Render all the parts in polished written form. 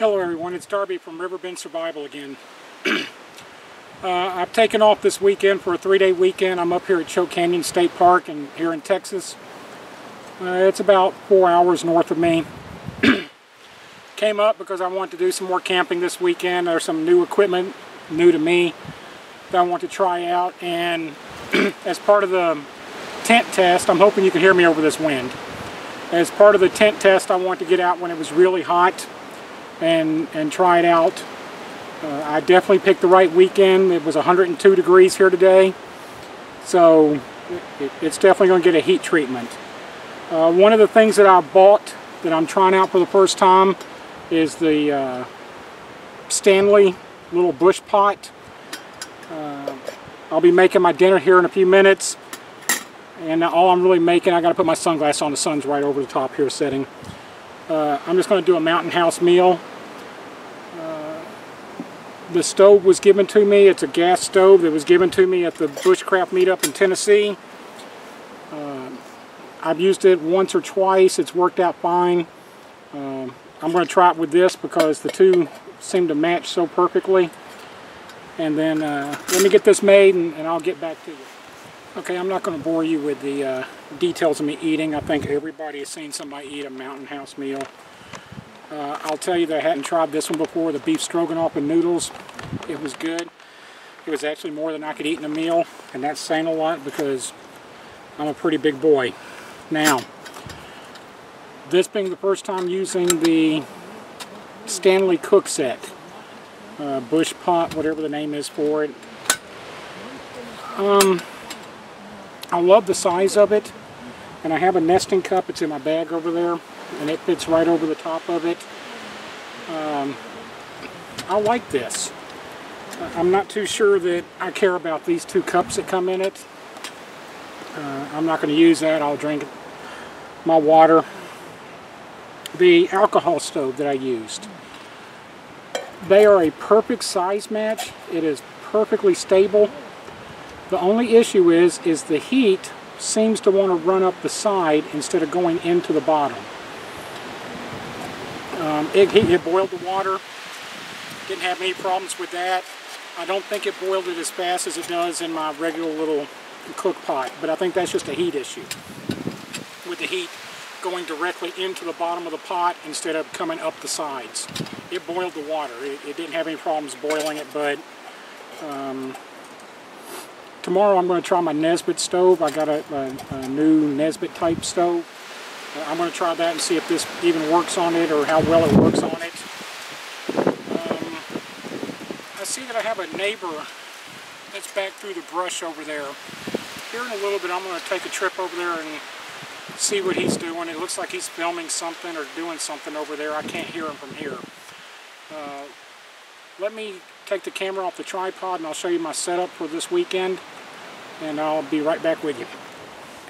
Hello everyone, it's Darby from RiverBendSurvival again. I've taken off this weekend for a 3-day weekend. I'm up here at Choke Canyon State Park here in Texas. It's about 4 hours north of me. Came up because I want to do some more camping this weekend. There's some new equipment, new to me, that I want to try out. And as part of the tent test, I'm hoping you can hear me over this wind. As part of the tent test, I want to get out when it was really hot and try it out. I definitely picked the right weekend. It was 102 degrees here today, so it's definitely going to get a heat treatment. One of the things that I bought that I'm trying out for the first time is the Stanley little bush pot. I'll be making my dinner here in a few minutes, and all I'm really making, I got to put my sunglasses on. The sun's right over the top here setting. I'm just going to do a mountain house meal. The stove was given to me. It's a gas stove that was given to me at the bushcraft meetup in Tennessee. I've used it once or twice. It's worked out fine. I'm going to try it with this because the two seem to match so perfectly. And then let me get this made and I'll get back to you. Okay, I'm not going to bore you with the details of me eating. I think everybody has seen somebody eat a mountain house meal. I'll tell you that I hadn't tried this one before, the beef stroganoff and noodles. It was good. It was actually more than I could eat in a meal, and that's saying a lot because I'm a pretty big boy. Now, this being the first time using the Stanley cook set, bush pot, whatever the name is for it. I love the size of it, and I have a nesting cup. It's in my bag over there, and it fits right over the top of it. I like this. I'm not too sure that I care about these two cups that come in it. I'm not going to use that. I'll drink my water. The alcohol stove that I used, they are a perfect size match. It is perfectly stable. The only issue is the heat seems to want to run up the side instead of going into the bottom. It boiled the water. Didn't have any problems with that. I don't think it boiled it as fast as it does in my regular little cook pot, but I think that's just a heat issue, with the heat going directly into the bottom of the pot instead of coming up the sides. It boiled the water. It didn't have any problems boiling it, but tomorrow I'm going to try my Nesbitt stove. I got a new Nesbitt type stove. I'm going to try that and see if this even works on it or how well it works on it. I see that I have a neighbor that's back through the brush over there. Here in a little bit I'm going to take a trip over there and see what he's doing. It looks like he's filming something or doing something over there. I can't hear him from here. Let me take the camera off the tripod and I'll show you my setup for this weekend, and I'll be right back with you.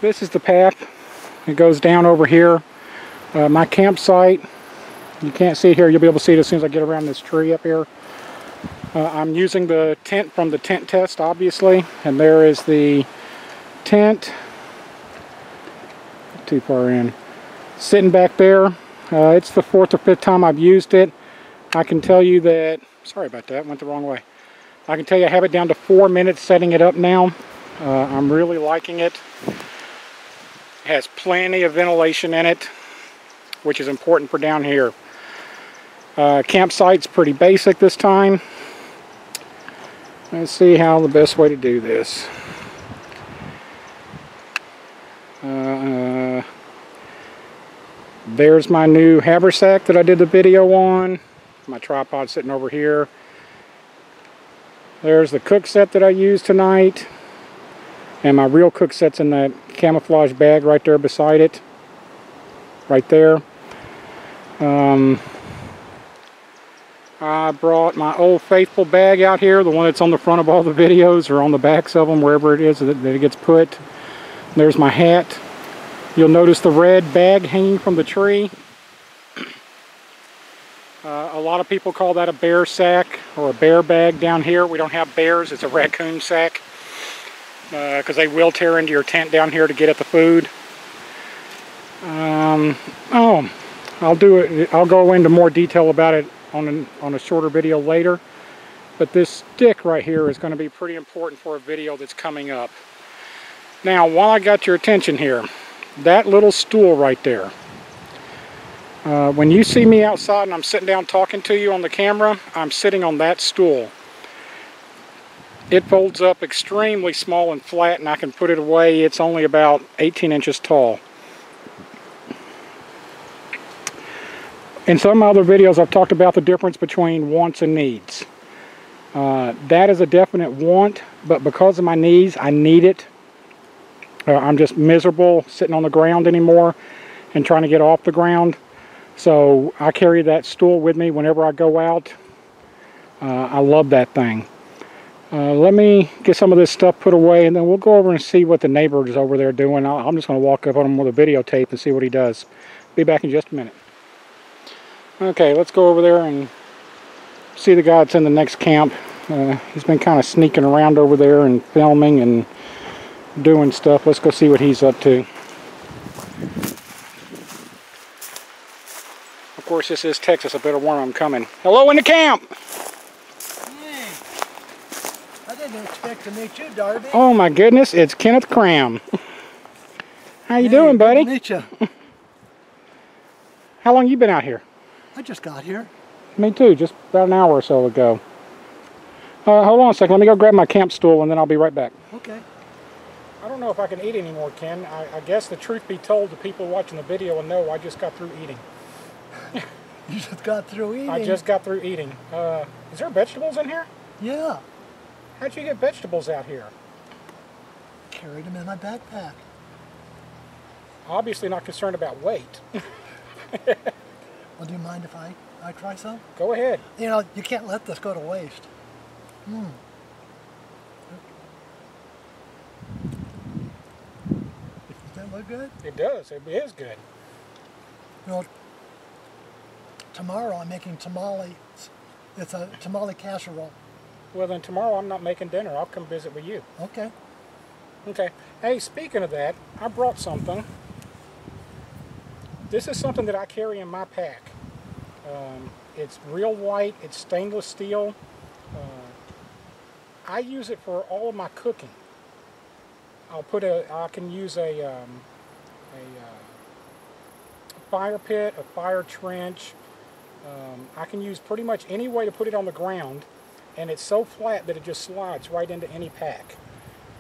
This is the path. It goes down over here. My campsite, you can't see it here. You'll be able to see it as soon as I get around this tree up here. I'm using the tent from the tent test, obviously, and there is the tent. Too far in. Sitting back there. It's the 4th or 5th time I've used it. I can tell you that, sorry about that, went the wrong way. I can tell you I have it down to 4 minutes setting it up now. I'm really liking it. It has plenty of ventilation in it, which is important for down here. Campsite's pretty basic this time. Let's see how the best way to do this. There's my new haversack that I did the video on. My tripod sitting over here. There's the cook set that I used tonight. And my real cook set's in that camouflage bag right there beside it. Right there. I brought my old faithful bag out here, the one that's on the front of all the videos or on the backs of them, wherever it is that it gets put. There's my hat. You'll notice the red bag hanging from the tree. A lot of people call that a bear sack or a bear bag down here. We don't have bears, it's a raccoon sack. Because they will tear into your tent down here to get at the food. I'll go into more detail about it on a shorter video later. But this stick right here is going to be pretty important for a video that's coming up. Now, while I got your attention here, that little stool right there. When you see me outside and I'm sitting down talking to you on the camera, I'm sitting on that stool. It folds up extremely small and flat, and I can put it away. It's only about 18 inches tall. In some other videos, I've talked about the difference between wants and needs. That is a definite want, but because of my knees, I need it. I'm just miserable sitting on the ground anymore and trying to get off the ground. So I carry that stool with me whenever I go out. I love that thing. Let me get some of this stuff put away, and then we'll go over and see what the neighbor is over there doing. I'm just going to walk up on him with a videotape and see what he does. Be back in just a minute. Okay, let's go over there and see the guy that's in the next camp. He's been kind of sneaking around over there and filming and doing stuff. Let's go see what he's up to. Of course, this is Texas. I better warn him I'm coming. Hello in the camp! Hey, I didn't expect to meet you, Darby. Oh my goodness, it's Kenneth Cram. How you doing, buddy? Good to meet you. How long you been out here? I just got here. Me too, just about an hour or so ago. Hold on a second, let me go grab my camp stool and then I'll be right back. Okay. I don't know if I can eat anymore, Ken. I guess the truth be told, the people watching the video will know I just got through eating. You just got through eating? I just got through eating. Is there vegetables in here? Yeah. How'd you get vegetables out here? Carried them in my backpack. Obviously not concerned about weight. Well, do you mind if I try some? Go ahead. You know, you can't let this go to waste. Does that look good? It does. It is good. You know, tomorrow I'm making tamales. It's a tamale casserole. Well, then tomorrow I'm not making dinner. I'll come visit with you. Okay. Okay. Hey, speaking of that, I brought something. This is something that I carry in my pack. It's real light. It's stainless steel. I use it for all of my cooking. I can use a fire pit, a fire trench. I can use pretty much any way to put it on the ground, and it's so flat that it just slides right into any pack.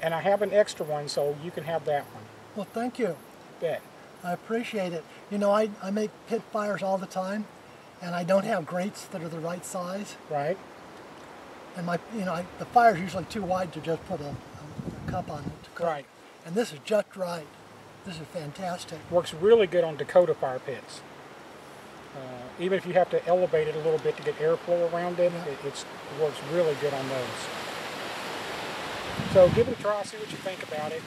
And I have an extra one, so you can have that one. Well, thank you. Bet. I appreciate it. You know, I make pit fires all the time, and I don't have grates that are the right size. Right. And the fire's usually too wide to just put a cup on it to cook. Right. And this is just right. This is fantastic. Works really good on Dakota fire pits. Even if you have to elevate it a little bit to get airflow around it, yeah. it works really good on those. So give it a try, see what you think about it.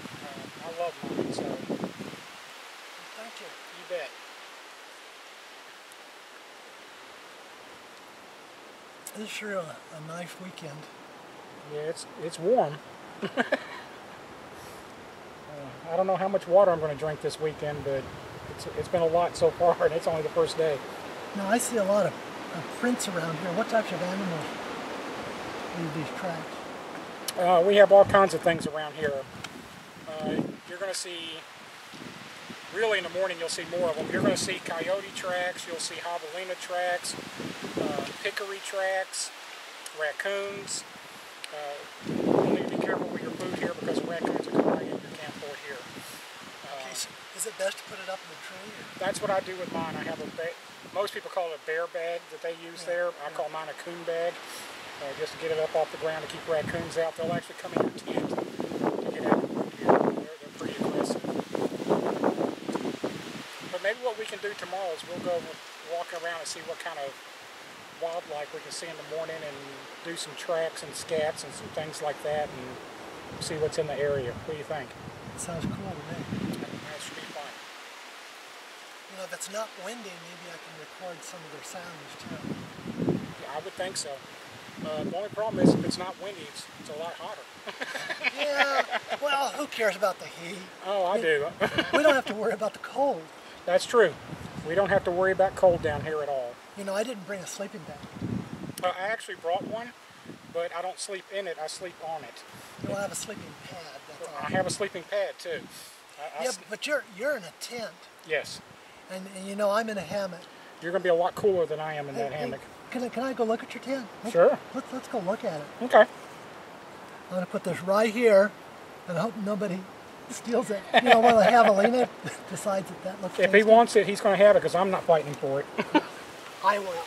I love mine, so. Thank you. You bet. This is sure a nice weekend. Yeah, it's warm. I don't know how much water I'm going to drink this weekend, but it's been a lot so far, and it's only the first day. Now I see a lot of prints around here. What types of animals leave these tracks? We have all kinds of things around here. You're going to see, really in the morning you'll see more of them. You're going to see coyote tracks, you'll see javelina tracks, peccary tracks, raccoons. You need to be careful with your food here because raccoons are coming right into your camp door here. Okay, so is it best to put it up in the tree? Or? That's what I do with mine. I have most people call it a bear bag that they use there. I call mine a coon bag, just to get it up off the ground to keep raccoons out. They'll actually come in your tent to get out of here. They're pretty aggressive. But maybe what we can do tomorrow is we'll go walk around and see what kind of wildlife we can see in the morning and do some tracks and scats and some things like that and see what's in the area. What do you think? Sounds cool to me. That should be fun. You know, if it's not windy, maybe I can record some of their sounds too. Yeah, I would think so. The only problem is if it's not windy, it's a lot hotter. Yeah, well, who cares about the heat? Oh, I do. We don't have to worry about the cold. That's true. We don't have to worry about cold down here at all. You know, I didn't bring a sleeping bag. I actually brought one, but I don't sleep in it. I sleep on it. You have a sleeping pad. That's all. I have a sleeping pad too. Yeah, but you're in a tent. Yes. And you know, I'm in a hammock. You're going to be a lot cooler than I am in that hammock. Can I go look at your tent? Sure. Let's go look at it. Okay. I'm going to put this right here, and I hope nobody steals it. You know, when the javelina decides that looks If he wants it, he's going to have it because I'm not fighting for it. I will.